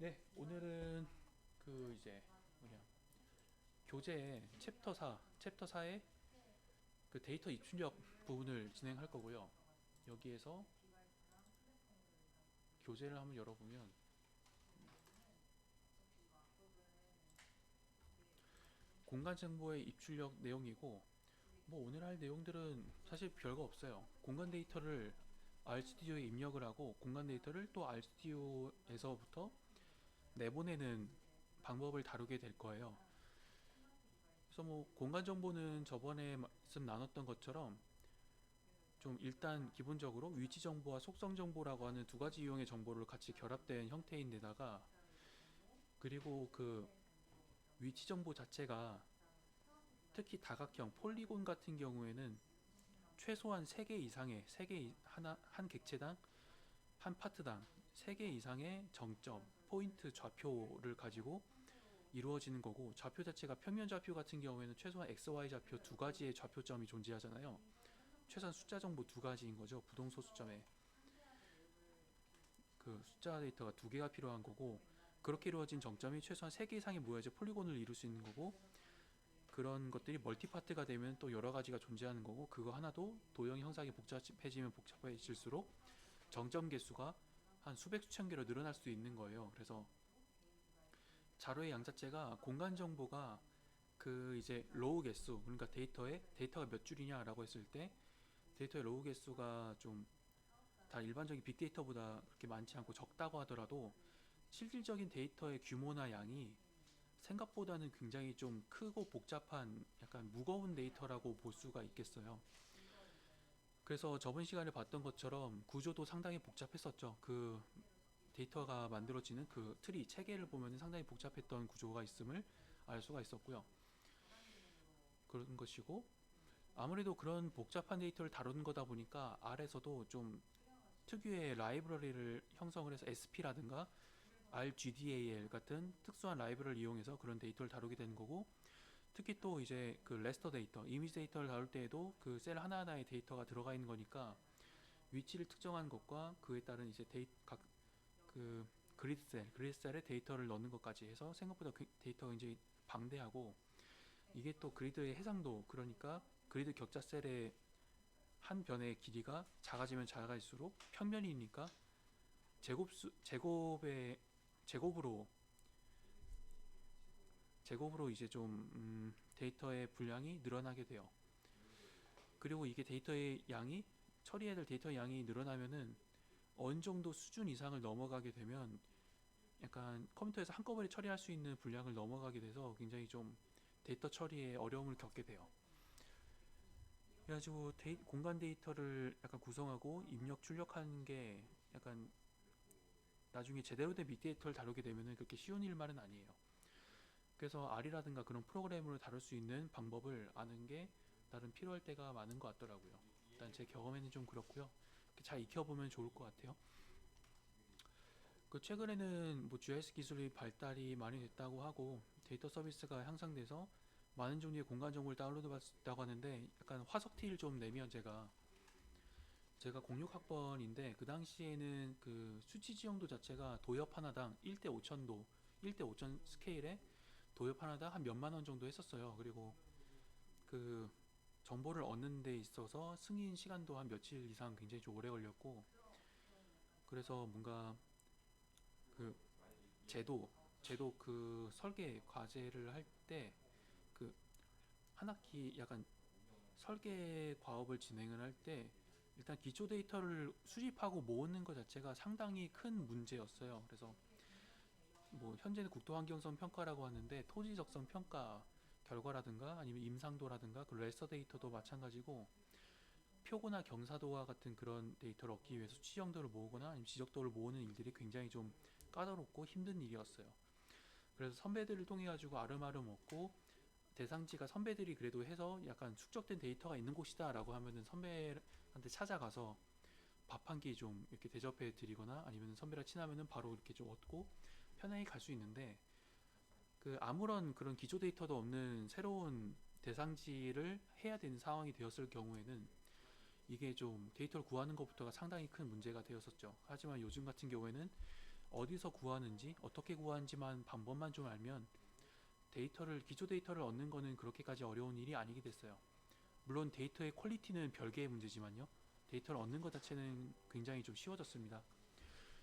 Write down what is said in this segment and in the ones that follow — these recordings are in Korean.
네, 오늘은 이제 뭐냐 교재 챕터 4의 그 데이터 입출력 부분을 진행할 거고요. 여기에서 교재를 한번 열어보면 공간 정보의 입출력 내용이고, 뭐 오늘 할 내용들은 사실 별거 없어요. 공간 데이터를 RStu디오에 입력을 하고 공간 데이터를 또 RStu디오에서부터 내보내는 방법을 다루게 될 거예요. 그래서 뭐 공간 정보는 저번에 말씀 나눴던 것처럼 좀 일단 기본적으로 위치 정보와 속성 정보라고 하는 두 가지 유형의 정보를 같이 결합된 형태인데다가, 그리고 그 위치 정보 자체가 특히 다각형 폴리곤 같은 경우에는 최소한 3개 이상의 한 객체당 한 파트당 3개 이상의 정점 포인트 좌표를 가지고 이루어지는 거고, 좌표 자체가 평면 좌표 같은 경우에는 최소한 XY 좌표 두 가지의 좌표점이 존재하잖아요. 최소한 숫자 정보 두 가지인 거죠. 부동소 수점에 그 숫자 데이터가 두 개가 필요한 거고, 그렇게 이루어진 정점이 최소한 3개 이상이 모여야지 폴리곤을 이룰 수 있는 거고, 그런 것들이 멀티파트가 되면 또 여러 가지가 존재하는 거고, 그거 하나도 도형 형상이 복잡해지면 복잡해질수록 정점 개수가 한 수백 수천 개로 늘어날 수 있는 거예요. 그래서 자료의 양 자체가 공간 정보가 그 이제 로우 개수, 그러니까 데이터가 몇 줄이냐라고 했을 때 데이터의 로우 개수가 좀 다 일반적인 빅데이터보다 그렇게 많지 않고 적다고 하더라도 실질적인 데이터의 규모나 양이 생각보다는 굉장히 좀 크고 복잡한 약간 무거운 데이터라고 볼 수가 있겠어요. 그래서 저번 시간에 봤던 것처럼 구조도 상당히 복잡했었죠. 그 데이터가 만들어지는 그 트리 체계를 보면 상당히 복잡했던 구조가 있음을 알 수가 있었고요. 그런 것이고, 아무래도 그런 복잡한 데이터를 다루는 거다 보니까 R에서도 좀 특유의 라이브러리를 형성을 해서 SP라든가 RGDAL 같은 특수한 라이브러리를 이용해서 그런 데이터를 다루게 되는 거고, 특히 또 이제 그 레스터 데이터, 이미지 데이터를 다룰 때에도 그 셀 하나하나의 데이터가 들어가 있는 거니까 위치를 특정한 것과 그에 따른 이제 그 그리드 셀에 데이터를 넣는 것까지 해서 생각보다 데이터가 굉장히 방대하고, 이게 또 그리드의 해상도, 그러니까 그리드 격자 셀의 한 변의 길이가 작아지면 작아질수록 평면이니까 제곱의 제곱으로 이제 좀 데이터의 분량이 늘어나게 돼요. 그리고 이게 데이터의 양이 처리해야 될 데이터의 양이 늘어나면은 어느 정도 수준 이상을 넘어가게 되면 약간 컴퓨터에서 한꺼번에 처리할 수 있는 분량을 넘어가게 돼서 굉장히 좀 데이터 처리에 어려움을 겪게 돼요. 그래가지고 공간 데이터를 약간 구성하고 입력 출력하는 게 약간 나중에 제대로 된 빅데이터를 다루게 되면은 그렇게 쉬운 일만은 아니에요. 그래서 R이라든가 그런 프로그램으로 다룰 수 있는 방법을 아는 게 나름 필요할 때가 많은 것 같더라고요. 일단 제 경험에는 좀 그렇고요. 잘 익혀보면 좋을 것 같아요. 그 최근에는 뭐 GIS 기술이 발달이 많이 됐다고 하고 데이터 서비스가 향상돼서 많은 종류의 공간 정보를 다운로드 받을 수 있다고 하는데, 약간 화석 티를 좀 내면 제가 06학번인데 그 당시에는 그 수치 지형도 자체가 도엽 하나당 1대 5천도 1대 5천 스케일에 도엽 하나당 한 몇만 원 정도 했었어요. 그리고 그 정보를 얻는 데 있어서 승인 시간도 한 며칠 이상 굉장히 좀 오래 걸렸고, 그래서 뭔가 그 제도 그 설계 과제를 할 때 그 한 학기 약간 설계 과업을 진행을 할 때 일단 기초 데이터를 수집하고 모으는 것 자체가 상당히 큰 문제였어요. 그래서 뭐 현재는 국토환경성 평가라고 하는데 토지적성 평가 결과라든가 아니면 임상도라든가 그 레서 데이터도 마찬가지고, 표고나 경사도와 같은 그런 데이터를 얻기 위해서 수치정도를 모으거나 아니면 지적도를 모으는 일들이 굉장히 좀 까다롭고 힘든 일이었어요. 그래서 선배들을 통해 가지고 아름아름 얻고, 대상지가 선배들이 그래도 해서 약간 축적된 데이터가 있는 곳이다 라고 하면은 선배한테 찾아가서 밥 한 끼 좀 이렇게 대접해 드리거나 아니면 선배랑 친하면은 바로 이렇게 좀 얻고 편하게 갈 수 있는데, 그 아무런 그런 기초 데이터도 없는 새로운 대상지를 해야 되는 상황이 되었을 경우에는 이게 좀 데이터를 구하는 것부터가 상당히 큰 문제가 되었었죠. 하지만 요즘 같은 경우에는 어디서 구하는지, 어떻게 구하는지만 방법만 좀 알면 기초 데이터를 얻는 거는 그렇게까지 어려운 일이 아니게 됐어요. 물론 데이터의 퀄리티는 별개의 문제지만요. 데이터를 얻는 것 자체는 굉장히 좀 쉬워졌습니다.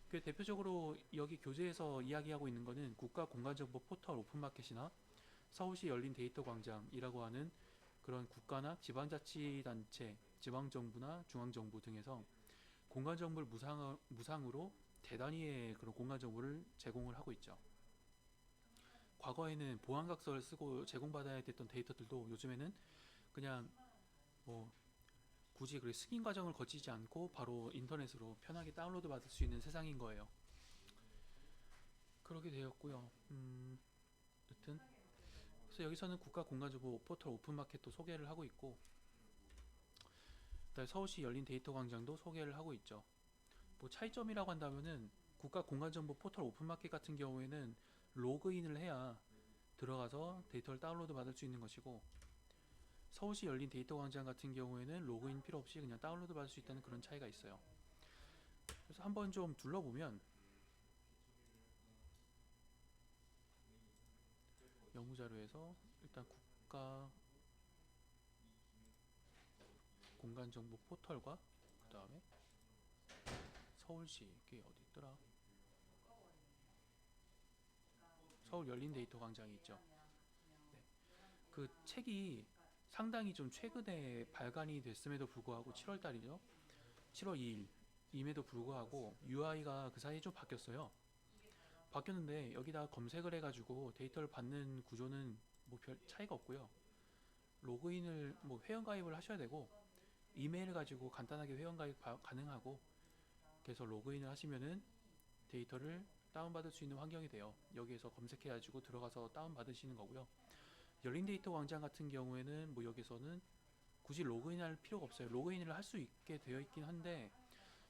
그 대표적으로 여기 교재에서 이야기하고 있는 거는 국가공간정보 포털 오픈마켓이나 서울시 열린 데이터 광장이라고 하는 그런 국가나 지방자치단체, 지방정부나 중앙정부 등에서 공간정보를 무상으로 대단위의 그런 공간정보를 제공을 하고 있죠. 과거에는 보안각서를 쓰고 제공받아야 됐던 데이터들도 요즘에는 그냥 뭐 굳이 그 승인 과정을 거치지 않고 바로 인터넷으로 편하게 다운로드 받을 수 있는 세상인 거예요. 그렇게 되었고요. 여튼 그래서 여기서는 국가공간정보 포털 오픈마켓도 소개를 하고 있고, 그다음에 서울시 열린 데이터 광장도 소개를 하고 있죠. 뭐 차이점이라고 한다면은 국가공간정보 포털 오픈마켓 같은 경우에는 로그인을 해야 들어가서 데이터를 다운로드 받을 수 있는 것이고, 서울시 열린 데이터 광장 같은 경우에는 로그인 필요 없이 그냥 다운로드 받을 수 있다는 그런 차이가 있어요. 그래서 한번 좀 둘러보면 연구자료에서 일단 국가 공간정보 포털과 그 다음에 서울시 이게 어디 있더라? 서울 열린 데이터 광장이 있죠. 네. 그 책이 상당히 좀 최근에 발간이 됐음에도 불구하고 7월 달이죠. 7월 2일 임에도 불구하고 UI가 그 사이에 좀 바뀌었어요. 바뀌었는데 여기다 검색을 해가지고 데이터를 받는 구조는 뭐 별 차이가 없고요. 로그인을 뭐 회원가입을 하셔야 되고 이메일 가지고 간단하게 회원가입 가능하고, 그래서 로그인을 하시면은 데이터를 다운받을 수 있는 환경이 돼요. 여기에서 검색해가지고 들어가서 다운받으시는 거고요. 열린 데이터 광장 같은 경우에는 뭐 여기서는 굳이 로그인할 필요가 없어요. 로그인을 할 수 있게 되어 있긴 한데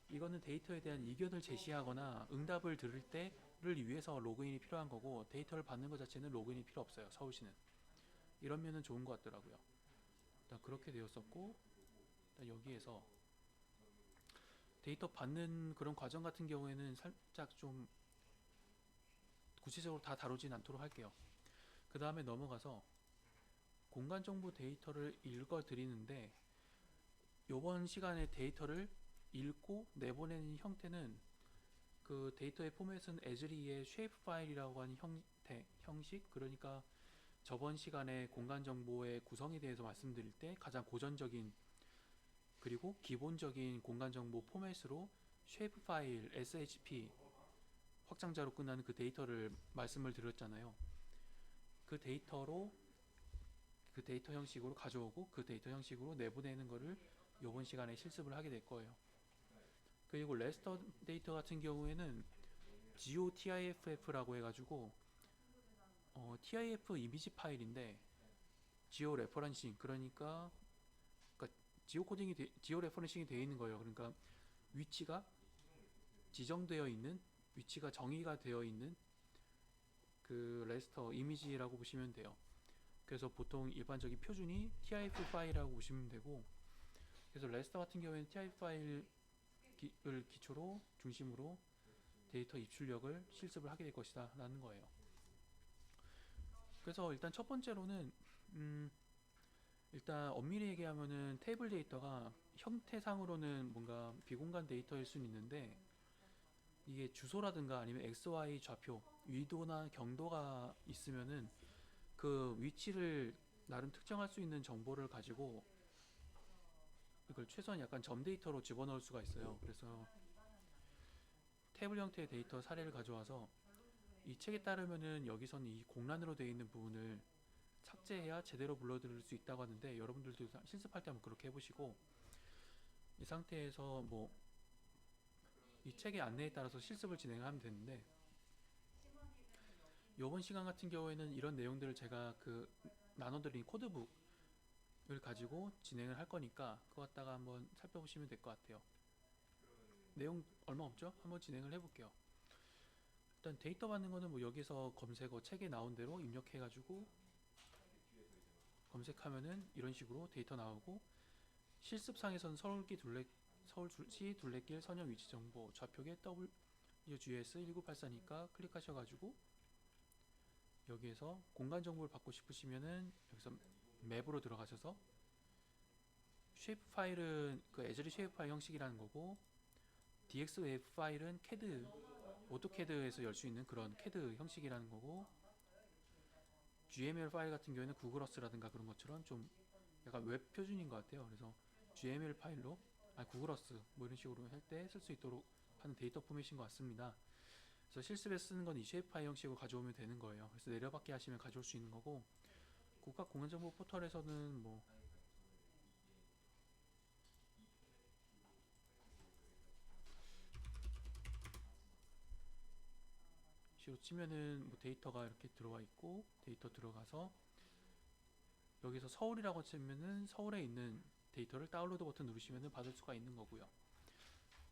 이거는 데이터에 대한 이견을 제시하거나 응답을 들을 때를 위해서 로그인이 필요한 거고, 데이터를 받는 것 자체는 로그인이 필요 없어요. 서울시는. 이런 면은 좋은 것 같더라고요. 일단 그렇게 되었었고, 일단 여기에서 데이터 받는 그런 과정 같은 경우에는 살짝 좀 구체적으로 다 다루진 않도록 할게요. 그 다음에 넘어가서 공간정보 데이터를 읽어 드리는데, 이번 시간에 데이터를 읽고 내보내는 형태는 그 데이터의 포맷은 에즈리의 쉐이프 파일이라고 하는 형식, 그러니까 저번 시간에 공간정보의 구성에 대해서 말씀드릴 때 가장 고전적인 그리고 기본적인 공간정보 포맷으로 쉐이프 파일 SHP 확장자로 끝나는 그 데이터를 말씀을 드렸잖아요. 그 데이터로 그 데이터 형식으로 가져오고 그 데이터 형식으로 내보내는 거를 이번 시간에 실습을 하게 될 거예요. 그리고 레스터 데이터 같은 경우에는 GeoTIFF라고 해가지고 TIF 이미지 파일인데 지오 레퍼런싱, 그러니까 지오 레퍼런싱이 되어 있는 거예요. 그러니까 위치가 지정되어 있는, 위치가 정의가 되어 있는 그 레스터 이미지라고 보시면 돼요. 그래서 보통 일반적인 표준이 TIF 파일이라고 보시면 되고, 그래서 레스터 같은 경우에는 TIF 파일을 기초로 중심으로 데이터 입출력을 실습을 하게 될 것이다 라는 거예요. 그래서 일단 첫 번째로는 일단 엄밀히 얘기하면은 테이블 데이터가 형태상으로는 뭔가 비공간 데이터일 수는 있는데, 이게 주소라든가 아니면 XY 좌표, 위도나 경도가 있으면은 그 위치를 나름 특정할 수 있는 정보를 가지고 이걸 최소한 약간 점 데이터로 집어넣을 수가 있어요. 그래서 테이블 형태의 데이터 사례를 가져와서 이 책에 따르면은 여기서는 이 공란으로 되어 있는 부분을 삭제해야 제대로 불러들일 수 있다고 하는데, 여러분들도 실습할 때 한번 그렇게 해보시고, 이 상태에서 뭐 이 책의 안내에 따라서 실습을 진행하면 되는데, 이번 시간 같은 경우에는 이런 내용들을 제가 그 나눠드린 코드북을 가지고 진행을 할 거니까 그거 갖다가 한번 살펴보시면 될 것 같아요. 내용 얼마 없죠? 한번 진행을 해볼게요. 일단 데이터 받는 거는 뭐 여기서 검색어 책에 나온 대로 입력해가지고 검색하면은 이런 식으로 데이터 나오고, 실습상에서는 서울시 둘레길 선형 위치 정보, 좌표계 GS 1984니까 클릭하셔가지고 여기에서 공간 정보를 받고 싶으시면은 여기서 맵으로 들어가셔서 쉐이프 파일은 그 에즈리 쉐이프 파일 형식이라는 거고, DX 웨이브 파일은 CAD 오토캐드에서 열 수 있는 그런 CAD 형식이라는 거고, GML 파일 같은 경우에는 구글어스라든가 그런 것처럼 좀 약간 웹 표준인 것 같아요. 그래서 GML 파일로, 구글어스 뭐 이런 식으로 할 때 쓸 수 있도록 하는 데이터 포맷인 것 같습니다. 그래서 실습에 쓰는 건 이 쉐이프 파일 형식으로 가져오면 되는 거예요. 그래서 내려받기 하시면 가져올 수 있는 거고, 국가 공연정보 포털에서는 뭐 식으로 치면은 뭐 데이터가 이렇게 들어와 있고, 데이터 들어가서 여기서 서울이라고 치면은 서울에 있는 데이터를 다운로드 버튼 누르시면은 받을 수가 있는 거고요.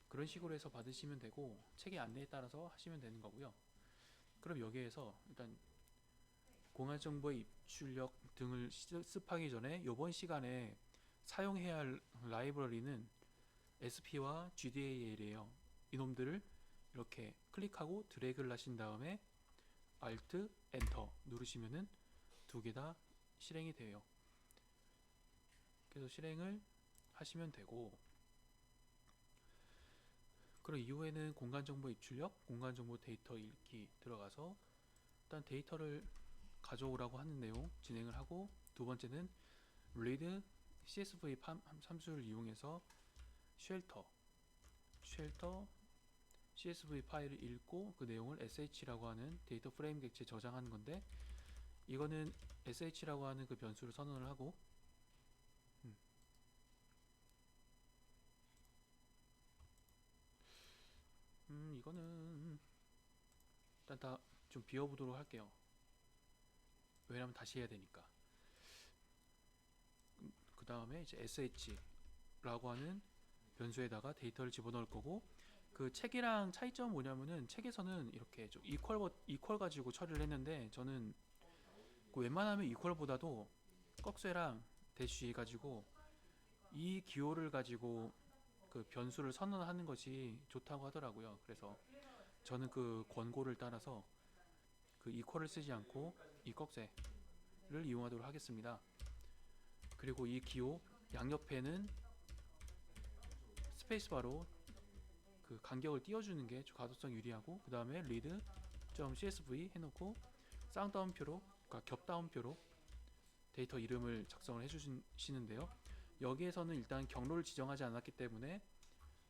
그런 식으로 해서 받으시면 되고, 책의 안내에 따라서 하시면 되는 거고요. 그럼 여기에서 일단 공안 정보의 입출력 등을 실습하기 전에 이번 시간에 사용해야 할 라이브러리는 SP와 GDAL이에요. 이놈들을 이렇게 클릭하고 드래그를 하신 다음에 Alt, Enter 누르시면은 두 개 다 실행이 돼요. 그래서 실행을 하시면 되고, 그럼 이후에는 공간정보 입출력, 공간정보 데이터 읽기 들어가서 일단 데이터를 가져오라고 하는 내용 진행을 하고, 두 번째는 read CSV 함수를 이용해서 쉘터 CSV 파일을 읽고 그 내용을 sh라고 하는 데이터 프레임 객체에 저장하는 건데, 이거는 sh라고 하는 그 변수를 선언을 하고, 이거는 일단 다 좀 비워보도록 할게요. 왜냐면 다시 해야 되니까. 그 다음에 이제 sh라고 하는 변수에다가 데이터를 집어넣을 거고, 그 책이랑 차이점은 뭐냐면은 책에서는 이렇게 좀 이퀄 가지고 처리를 했는데, 저는 그 웬만하면 이퀄보다도 꺽쇠랑 대쉬 가지고 이 기호를 가지고 그 변수를 선언하는 것이 좋다고 하더라고요. 그래서 저는 그 권고를 따라서 그 이퀄을 쓰지 않고 이 꺽쇠를 이용하도록 하겠습니다. 그리고 이 기호 양옆에는 스페이스바로 그 간격을 띄워주는 게 가독성 유리하고, 그 다음에 read.csv 해놓고 쌍따옴표로, 그러니까 겹따옴표로 데이터 이름을 작성을 해주시는데요. 여기에서는 일단 경로를 지정하지 않았기 때문에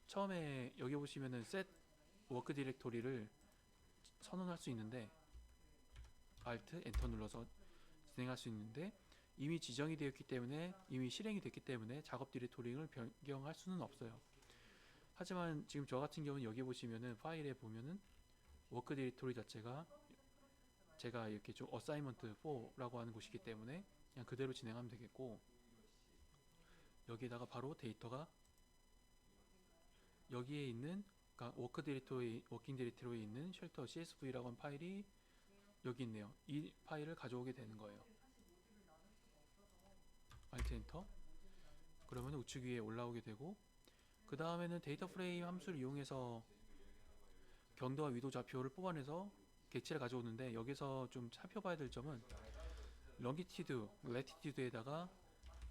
처음에 여기 보시면은 set work 디렉토리를 선언할 수 있는데, Alt, Enter 눌러서 진행할 수 있는데, 이미 지정이 되었기 때문에, 이미 실행이 됐기 때문에 작업 디렉토리를 변경할 수는 없어요. 하지만 지금 저 같은 경우는 여기 보시면은 파일에 보면은 워크 디렉토리 자체가 제가 이렇게 좀 어사이먼트 4라고 하는 곳이기 때문에 그냥 그대로 진행하면 되겠고, 여기에다가 바로 데이터가 여기에 있는, 그러니까 워킹 디렉토리에 있는 쉘터 CSV라고 하는 파일이 여기 있네요. 이 파일을 가져오게 되는 거예요. Alt 엔터. 그러면 우측 위에 올라오게 되고, 그 다음에는 데이터 프레임 함수를 이용해서 경도와 위도 좌표를 뽑아내서 객체를 가져오는데, 여기서 좀 살펴봐야 될 점은 longitude, latitude에다가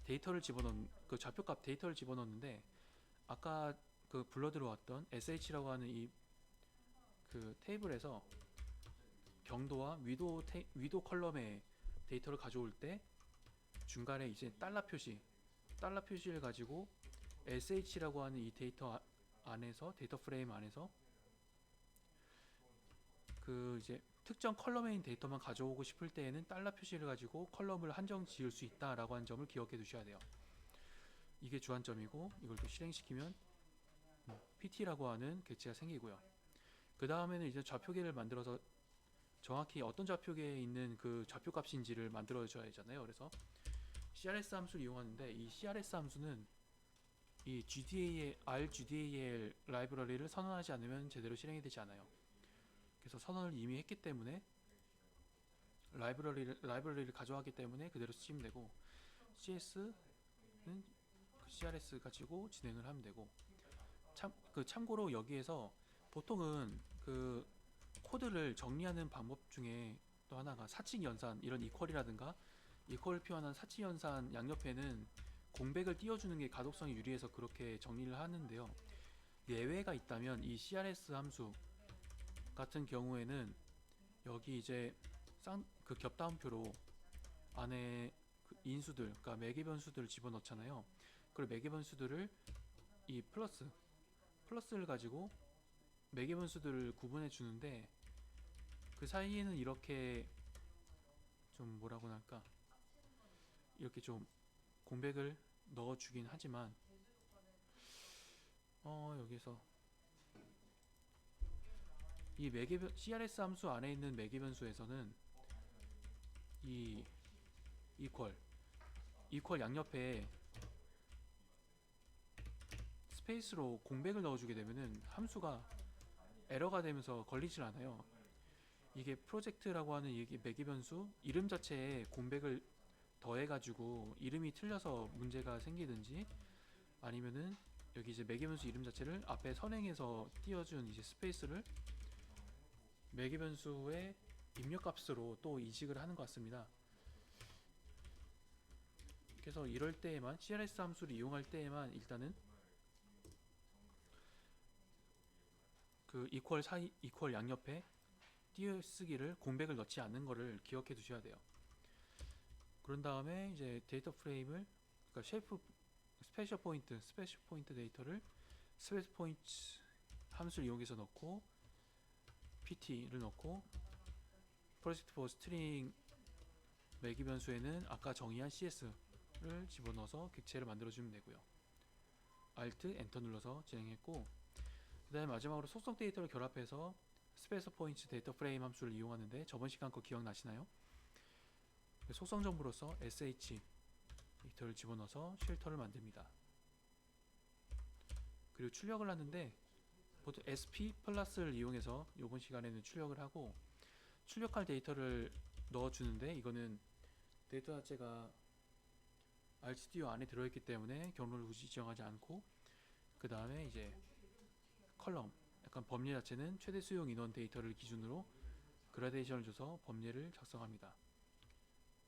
데이터를 집어넣는 그 좌표값 데이터를 집어넣는데, 아까 그 불러 들어왔던 sh라고 하는 이 그 테이블에서 경도와 위도 컬럼의 데이터를 가져올 때 중간에 이제 달러 표시를 가지고 sh라고 하는 이 데이터 안에서, 데이터 프레임 안에서 그 이제 특정 컬럼에 있는 데이터만 가져오고 싶을 때에는 달러 표시를 가지고 컬럼을 한정 지을 수 있다라고 하는 점을 기억해 두셔야 돼요. 이게 주안점이고, 이걸 또 실행시키면 PT라고 하는 객체가 생기고요. 그 다음에는 이제 좌표계를 만들어서 정확히 어떤 좌표계에 있는 그 좌표값인지를 만들어줘야 되잖아요. 그래서 CRS 함수를 이용하는데, 이 CRS 함수는 이 RGDAL 라이브러리를 선언하지 않으면 제대로 실행이 되지 않아요. 그래서 선언을 이미 했기 때문에 라이브러리를 가져왔기 때문에 그대로 쓰시면 되고, CS는 그 CRS 가지고 진행을 하면 되고, 참고로 여기에서 보통은 그 코드를 정리하는 방법 중에 또 하나가 사칙 연산, 이런 이퀄이라든가 이퀄을 표현한 사칙 연산 양옆에는 공백을 띄워주는 게 가독성이 유리해서 그렇게 정리를 하는데요. 예외가 있다면 이 CRS 함수 같은 경우에는 여기 이제 그 겹다운표로 안에 그 인수들, 그러니까 매개 변수들을 집어넣잖아요. 그리고 매개 변수들을 이 플러스를 가지고 매개 변수들을 구분해 주는데, 그 사이에는 이렇게 좀 뭐라고 할까, 이렇게 좀 공백을 넣어주긴 하지만 여기서 이 CRS 함수 안에 있는 매개 변수에서는 이 이퀄 양옆에 스페이스로 공백을 넣어주게 되면은 함수가 에러가 되면서 걸리질 않아요. 이게 프로젝트라고 하는 이게 매개 변수 이름 자체에 공백을 더해가지고 이름이 틀려서 문제가 생기든지, 아니면은 여기 이제 매개 변수 이름 자체를 앞에 선행해서 띄워준 이제 스페이스를 매개 변수의 입력값으로 또 이식을 하는 것 같습니다. 그래서 이럴 때에만 CRS 함수를 이용할 때에만 일단은 그 이퀄 양옆에 띄어쓰기를 공백을 넣지 않는 거를 기억해 두셔야 돼요. 그런 다음에 이제 데이터 프레임을, 그러니까 쉐이프 스페셜 포인트 데이터를 스페셜 포인트 함수를 이용해서 넣고 pt를 넣고 프로젝트 포 스트링 매개 변수에는 아까 정의한 cs를 집어넣어서 객체를 만들어주면 되고요. Alt 엔터 눌러서 진행했고, 그 다음에 마지막으로 속성 데이터를 결합해서 스페셜 포인트 데이터 프레임 함수를 이용하는데, 저번 시간 거 기억나시나요? 속성 정보로서 sh 데이터를 집어넣어서 쉘터를 만듭니다. 그리고 출력을 하는데 보통 sp 플러스를 이용해서 이번 시간에는 출력을 하고, 출력할 데이터를 넣어주는데 이거는 데이터 자체가 RStudio 안에 들어있기 때문에 경로를 굳이 지정하지 않고, 그 다음에 이제 컬럼, 약간 범례 자체는 최대 수용 인원 데이터를 기준으로 그라데이션을 줘서 범례를 작성합니다.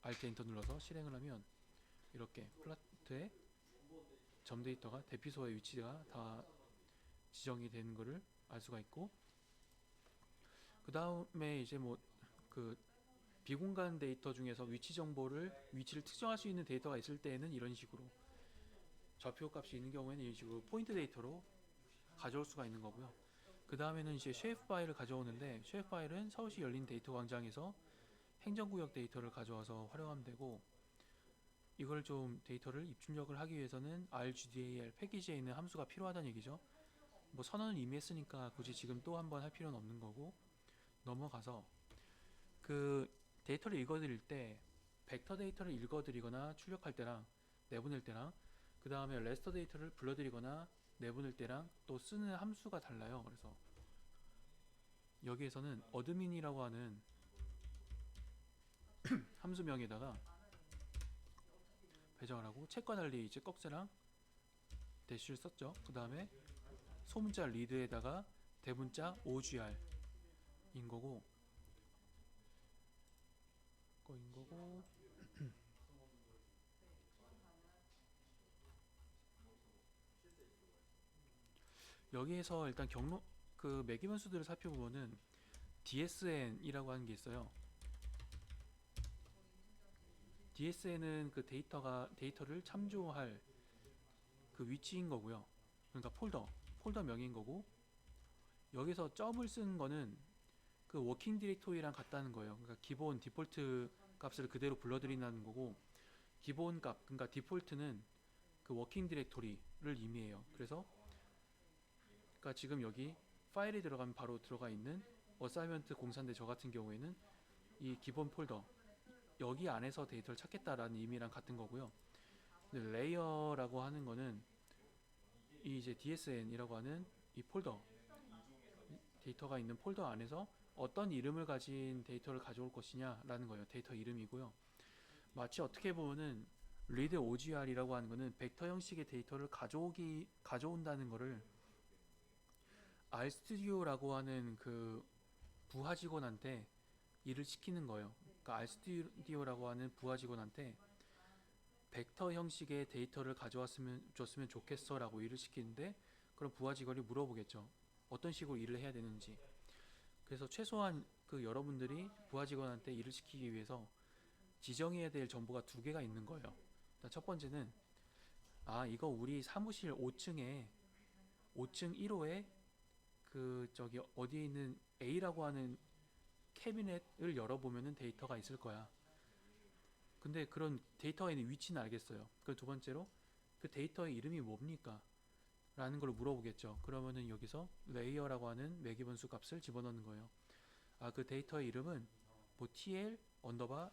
Alt 엔터 눌러서 실행을 하면 이렇게 플라트에 점 데이터가 대피소의 위치가 다 지정이 되는 것을 알 수가 있고, 그 다음에 이제 뭐 그 비공간 데이터 중에서 위치를 특정할 수 있는 데이터가 있을 때에는 이런 식으로, 좌표 값이 있는 경우에는 이런 식으로 포인트 데이터로 가져올 수가 있는 거고요. 그 다음에는 이제 쉐이프 파일을 가져오는데, 쉐이프 파일은 서울시 열린 데이터 광장에서 행정구역 데이터를 가져와서 활용하면 되고, 이걸 좀 데이터를 입출력을 하기 위해서는 rgdal 패키지에 있는 함수가 필요하다는 얘기죠. 뭐 선언을 이미 했으니까 굳이 지금 또 한번 할 필요는 없는 거고, 넘어가서 그 데이터를 읽어드릴 때 벡터 데이터를 읽어드리거나 출력할 때랑 내보낼 때랑, 그 다음에 레스터 데이터를 불러드리거나 내보낼 때랑 또 쓰는 함수가 달라요. 그래서 여기에서는 어드민이라고 하는 함수명에다가 배정을 하고, 책과 달리 이제 꺽쇠랑 대시를 썼죠. 그 다음에 소문자 리드에다가 대문자 OGR 인 거고, 여기에서 일단 그 매개 변수들을 살펴보면은 DSN이라고 하는 게 있어요. DSN은 그 데이터를 참조할 그 위치인 거고요. 그러니까 폴더 명인 거고, 여기서 점을 쓴 거는 그 워킹 디렉토리랑 같다는 거예요. 그러니까 기본 디폴트 값을 그대로 불러들인다는 거고, 기본 값, 그러니까 디폴트는 그 워킹 디렉토리를 의미해요. 그래서 그러니까 지금 여기 파일에 들어가면 바로 들어가 있는 어사이먼트 공사인데, 저 같은 경우에는 이 기본 폴더 여기 안에서 데이터를 찾겠다라는 의미랑 같은 거고요. 근데 레이어라고 하는 거는 이 이제 DSN이라고 하는 이 폴더, 데이터가 있는 폴더 안에서 어떤 이름을 가진 데이터를 가져올 것이냐라는 거예요. 데이터 이름이고요. 마치 어떻게 보면은 read OGR이라고 하는 거는 벡터 형식의 데이터를 가져온다는 거를 RStudi오라고 하는 그 부하 직원한테 일을 시키는 거예요. 그러니까 RStudi오라고 하는 부하 직원한테 벡터 형식의 데이터를 가져왔으면 줬으면 좋겠어라고 일을 시키는데, 그럼 부하 직원이 물어보겠죠. 어떤 식으로 일을 해야 되는지. 그래서 최소한 그 여러분들이 부하 직원한테 일을 시키기 위해서 지정해야 될 정보가 두 개가 있는 거예요. 일단 첫 번째는, 이거 우리 사무실 5층 1호에 그 저기 어디에 있는 A라고 하는 캐비넷을 열어보면은 데이터가 있을 거야. 근데 그런 데이터가 있는 위치는 알겠어요. 그 두 번째로, 그 데이터의 이름이 뭡니까? 라는 걸 물어보겠죠. 그러면은 여기서 레이어라고 하는 매기분수 값을 집어넣는 거예요. 그 데이터의 이름은 뭐 TL 언더바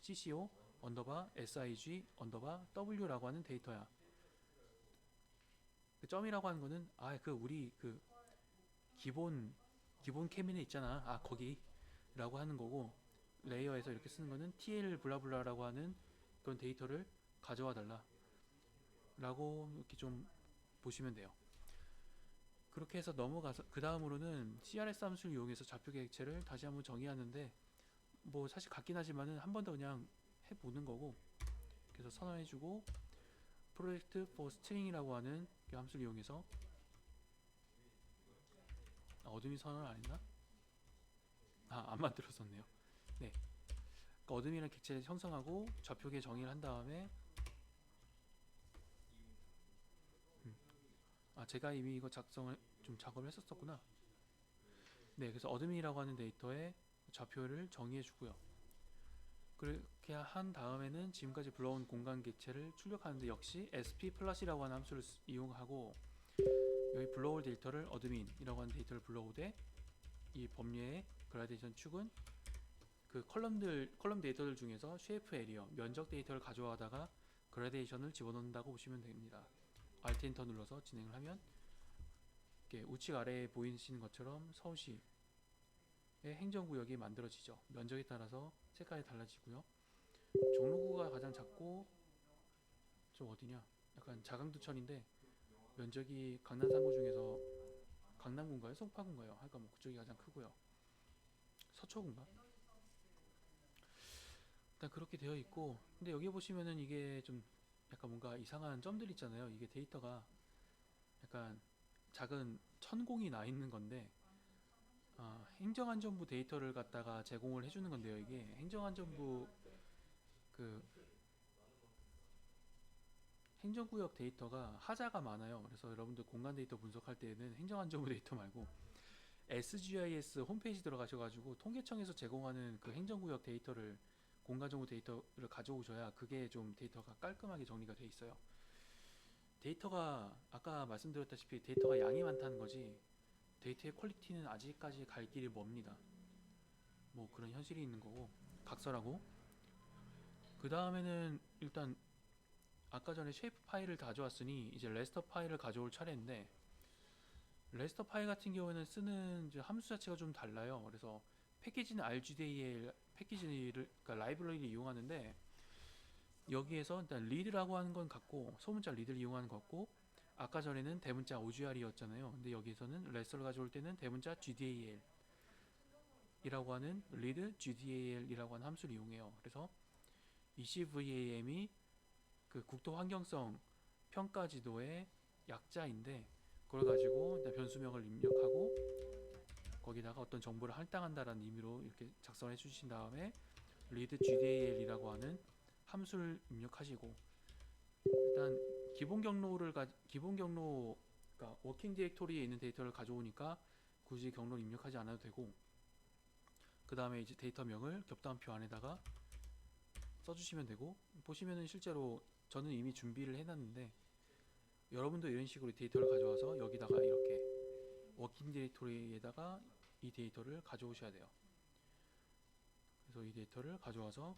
CCO 언더바 SIG 언더바 W라고 하는 데이터야. 그 점이라고 하는 거는 그 우리 그 기본 캐비넷 있잖아. 거기라고 하는 거고, 레이어에서 이렇게 쓰는 거는 TL 블라블라라고 하는 그런 데이터를 가져와 달라라고 이렇게 좀 보시면 돼요. 그렇게 해서 넘어가서 그 다음으로는 CRS 함수를 이용해서 좌표 객체를 다시 한번 정의하는데, 뭐 사실 같긴 하지만은 한 번 더 그냥 해보는 거고, 그래서 선언해주고 project for string이라고 하는 그 함수를 이용해서 어둠이 선언을 안 했나? 안 만들었었네요. 네, 그러니까 어둠이라는 객체를 형성하고 좌표계 정의를 한 다음에 제가 이미 이거 작성을 좀 작업을 했었구나. 네, 그래서 어둠이라고 하는 데이터에 좌표를 정의해 주고요. 그렇게 한 다음에는 지금까지 불러온 공간 객체를 출력하는데, 역시 sp 플러스이라고 하는 함수를 이용하고, 여기 불러올 데이터를 어드민이라고 하는 데이터를 불러오되, 이 범위의 그라데이션 축은 그 컬럼 데이터들 중에서 쉐이프 에리어 면적 데이터를 가져와다가 그라데이션을 집어넣는다고 보시면 됩니다. Alt 엔터 눌러서 진행을 하면 이렇게 우측 아래에 보이시는 것처럼 서울시의 행정구역이 만들어지죠. 면적에 따라서 색깔이 달라지고요. 종로구가 가장 작고, 좀 어디냐, 약간 자강두천인데 면적이 강남 3구 중에서 강남구인가요? 송파구인가요? 하여간 뭐 그쪽이 가장 크고요. 서초구인가? 일단 그렇게 되어 있고, 근데 여기 보시면은 이게 좀 약간 뭔가 이상한 점들 있잖아요. 이게 데이터가 약간 작은 천공이 나 있는 건데, 행정안전부 데이터를 갖다가 제공을 해주는 건데요. 이게 행정안전부 그 행정구역 데이터가 하자가 많아요. 그래서 여러분들 공간 데이터 분석할 때에는 행정안전부 데이터 말고 SGIS 홈페이지 들어가셔가지고 통계청에서 제공하는 그 행정구역 데이터를, 공간정보 데이터를 가져오셔야 그게 좀 데이터가 깔끔하게 정리가 돼 있어요. 데이터가 아까 말씀드렸다시피 데이터가 양이 많다는 거지, 데이터의 퀄리티는 아직까지 갈 길이 멉니다. 뭐 그런 현실이 있는 거고, 각설하고. 그 다음에는 일단 아까 전에 쉐이프 파일을 가져왔으니 이제 레스터 파일을 가져올 차례인데, 레스터 파일 같은 경우에는 쓰는 이제 함수 자체가 좀 달라요. 그래서 패키지는 RGDAL 패키지를, 그러니까 라이브러리를 이용하는데, 여기에서 일단 read라고 하는 건 같고, 소문자 read를 이용하는 것 같고, 아까 전에는 대문자 OGR이었잖아요. 근데 여기서는 레스터를 가져올 때는 대문자 GDAL 이라고 하는 read GDAL이라고 하는 함수를 이용해요. 그래서 ECVAM이 그 국토 환경성 평가 지도의 약자인데, 그걸 가지고 일단 변수명을 입력하고 거기다가 어떤 정보를 할당한다라는 의미로 이렇게 작성해 주신 다음에 read GDAL이라고 하는 함수를 입력하시고, 일단 기본 경로, 그러니까 워킹 디렉토리에 있는 데이터를 가져오니까 굳이 경로를 입력하지 않아도 되고, 그 다음에 이제 데이터명을 겹다운표 안에다가 써주시면 되고, 보시면은 실제로 저는 이미 준비를 해놨는데, 여러분도 이런 식으로 데이터를 가져와서 여기다가 이렇게 워킹 디렉토리에다가 이 데이터를 가져오셔야 돼요. 그래서 이 데이터를 가져와서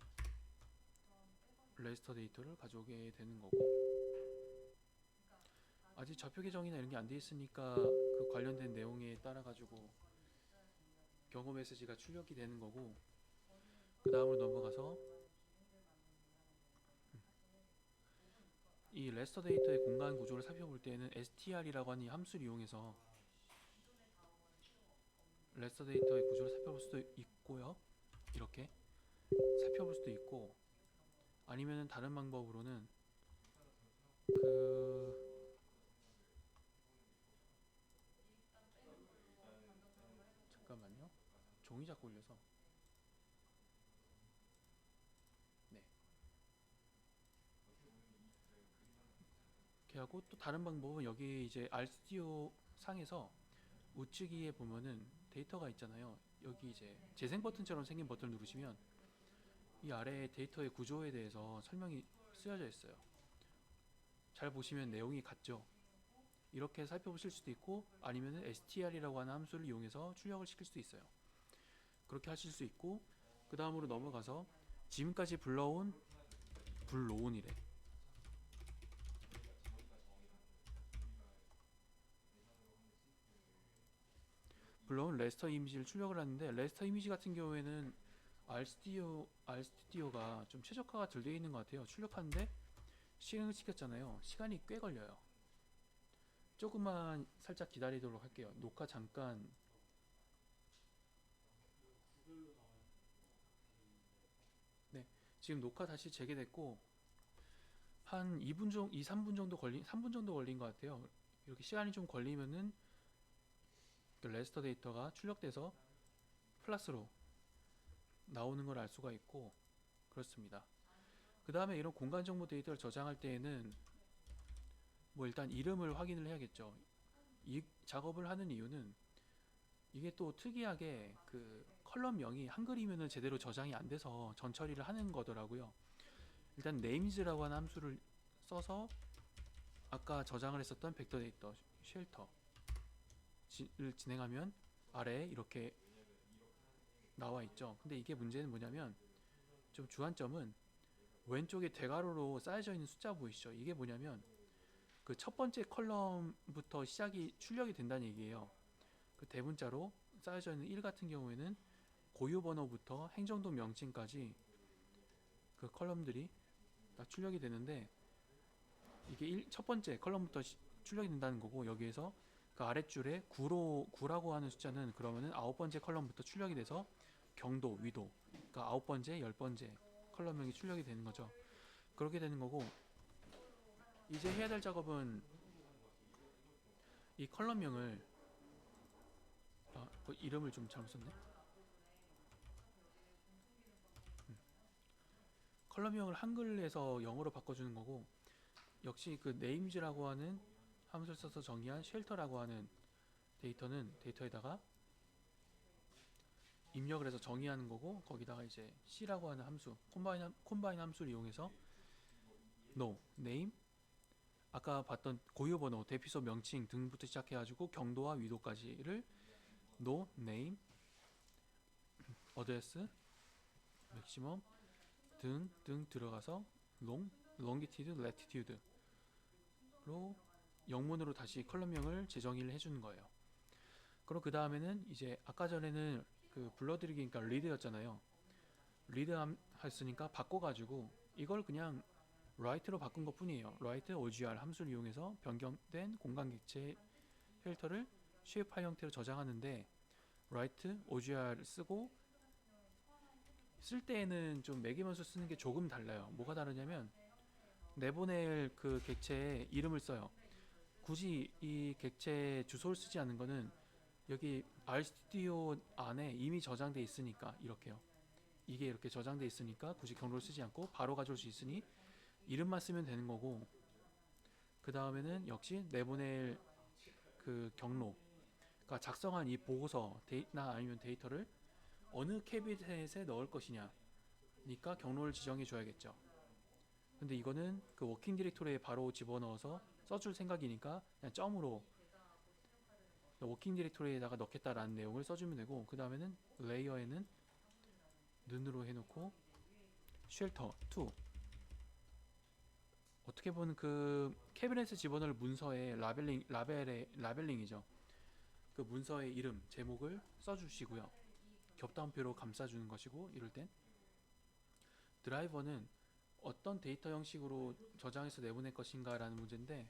레스터 데이터를 가져오게 되는 거고, 아직 좌표 계정이나 이런 게 안 돼 있으니까 그 관련된 내용에 따라 가지고 경고 메시지가 출력이 되는 거고, 그 다음으로 넘어가서 이 레스터 데이터의 공간 구조를 살펴볼 때는 str이라고 하는 이 함수를 이용해서 레스터 데이터의 구조를 살펴볼 수도 있고요. 이렇게 살펴볼 수도 있고, 아니면은 다른 방법으로는 그 잠깐만요. 종이 자꾸 울려서. 네. 이렇게 하고 또 다른 방법은 여기 이제 RStudio 상에서 우측위에 보면은 데이터가 있잖아요. 여기 이제 재생 버튼처럼 생긴 버튼을 누르시면 이 아래에 데이터의 구조에 대해서 설명이 쓰여져 있어요. 잘 보시면 내용이 같죠. 이렇게 살펴보실 수도 있고, 아니면 str이라고 하는 함수를 이용해서 출력을 시킬 수도 있어요. 그렇게 하실 수 있고, 그 다음으로 넘어가서 지금까지 불러온이래. 물론 레스터 이미지를 출력을 하는데, 레스터 이미지 같은 경우에는 RStudio가 좀 최적화가 덜 되어 있는 것 같아요. 출력하는데 실행을 시켰잖아요. 시간이 꽤 걸려요. 조금만 살짝 기다리도록 할게요. 녹화 잠깐. 네, 지금 녹화 다시 재개됐고 한 3분 정도 3분 정도 걸린 것 같아요. 이렇게 시간이 좀 걸리면은 그 레스터 데이터가 출력돼서 플러스로 나오는 걸 알 수가 있고 그렇습니다. 그 다음에 이런 공간 정보 데이터를 저장할 때에는 뭐 일단 이름을 확인을 해야겠죠. 이 작업을 하는 이유는 이게 또 특이하게 그 컬럼명이 한글이면은 제대로 저장이 안 돼서 전처리를 하는 거더라고요. 일단 names라고 하는 함수를 써서 아까 저장을 했었던 벡터 데이터 쉘터를 진행하면 아래에 이렇게 나와 있죠. 근데 이게 문제는 뭐냐면 좀 주안점은 왼쪽에 대괄호로 쌓여져 있는 숫자 보이시죠? 이게 뭐냐면 그 첫 번째 컬럼부터 시작이 출력이 된다는 얘기예요. 그 대문자로 쌓여져 있는 1 같은 경우에는 고유 번호부터 행정동 명칭까지 그 컬럼들이 다 출력이 되는데 이게 첫 번째 컬럼부터 출력이 된다는 거고, 여기에서 그 아랫줄에 9라고 하는 숫자는 그러면은 9번째 컬럼부터 출력이 돼서 경도, 위도, 그러니까 9번째, 10번째 컬럼명이 출력이 되는 거죠. 그렇게 되는 거고, 이제 해야 될 작업은 이 컬럼명을 이름을 좀 잘못 썼네. 컬럼명을 한글에서 영어로 바꿔주는 거고, 역시 그 names라고 하는 함수를 써서 정의한 쉘터라고 하는 데이터에다가 입력을 해서 정의하는 거고, 거기다가 이제 c라고 하는 함수, 콤바인 함수를 이용해서 no, name, 아까 봤던 고유 번호, 대피소 명칭 등부터 시작해가지고 경도와 위도까지를 no, name, address, maximum 등 들어가서 longitude, latitude로 영문으로 다시 컬럼명을 재정의를 해주는 거예요. 그럼 그 다음에는 이제 아까 전에는 그 불러들이기니까 read였잖아요. read 했으니까 바꿔가지고 이걸 그냥 write로 바꾼 것 뿐이에요. write ogr 함수를 이용해서 변경된 공간 객체 필터를 shape 파일 형태로 저장하는데, write ogr 쓰고 쓸 때에는 좀 매기면서 쓰는 게 조금 달라요. 뭐가 다르냐면 내보낼 그 객체의 이름을 써요. 굳이 이 객체 주소를 쓰지 않는 거는 여기 RStudio 안에 이미 저장돼 있으니까, 이렇게요. 이게 이렇게 저장돼 있으니까 굳이 경로를 쓰지 않고 바로 가져올 수 있으니 이름만 쓰면 되는 거고, 그 다음에는 역시 내보낼 그 경로, 그러니까 작성한 이 보고서나 아니면 데이터를 어느 캐비넷에 넣을 것이냐, 그러니까 경로를 지정해 줘야겠죠. 근데 이거는 그 워킹 디렉토리에 바로 집어넣어서 써줄 생각이니까 그냥 점으로 워킹 디렉토리에다가 넣겠다라는 내용을 써주면 되고, 그 다음에는 레이어에는 눈으로 해놓고 쉘터 2, 어떻게 보면 그 캐비넷에 집어넣을 문서의 라벨링이죠. 그 문서의 이름, 제목을 써주시고요. 겹다운표로 감싸주는 것이고, 이럴 땐 드라이버는 어떤 데이터 형식으로 저장해서 내보낼 것인가 라는 문제인데,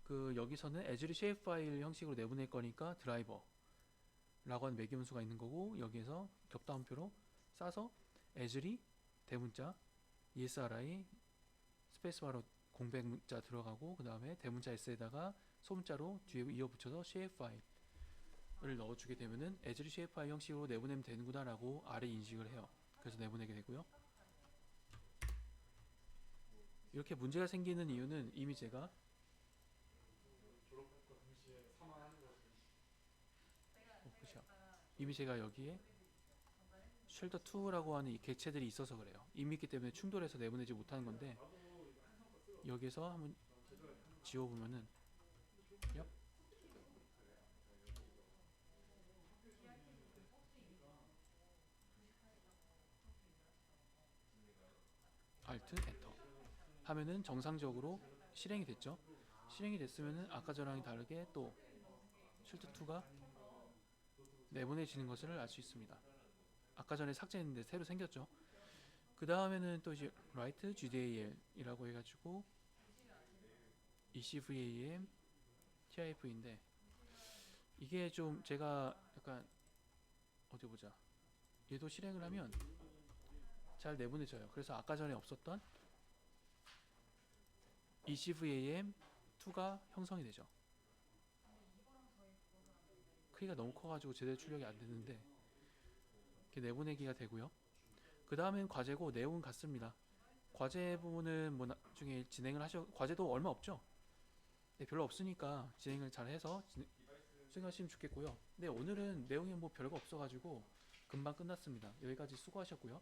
그 여기서는 as shape 파일 형식으로 내보낼 거니까 드라이버를 라고 하는 매기문수가 있는 거고, 여기에서 겹다운표로 싸서 애즐이 대문자 ESRI 스페이스바로 공백 문자 들어가고, 그 다음에 대문자 S에다가 소문자로 뒤에 이어 붙여서 shapefile을 넣어주게 되면은 애즐이 shapefile 형식으로 내보내면 되는구나 라고 아래 인식을 해요. 그래서 내보내게 되고요. 이렇게 문제가 생기는 이유는 이미 제가 여기에 쉘더2라고 하는 이 객체들이 있어서 그래요. 이미 있기 때문에 충돌해서 내보내지 못하는 건데, 여기서 한번 지워보면은 얍, Alt 엔터 하면은 정상적으로 실행이 됐죠. 실행이 됐으면은 아까 전랑 다르게 또 쉘터2가 내보내지는 것을 알 수 있습니다. 아까 전에 삭제했는데 새로 생겼죠. 그 다음에는 또 이제 write gdal이라고 해가지고 ecvam tif인데, 이게 좀 제가 약간 어디 보자, 얘도 실행을 하면 잘 내보내져요. 그래서 아까 전에 없었던 ecvam2가 형성이 되죠. 크기가 너무 커가지고 제대로 출력이 안 되는데 이렇게 내보내기가 되고요. 그 다음엔 과제고, 내용은 같습니다. 과제 부분은 뭐 나중에 진행을 과제도 얼마 없죠. 네, 별로 없으니까 진행을 잘 해서 수행하시면 좋겠고요. 네, 오늘은 내용이 뭐 별거 없어가지고 금방 끝났습니다. 여기까지 수고하셨고요.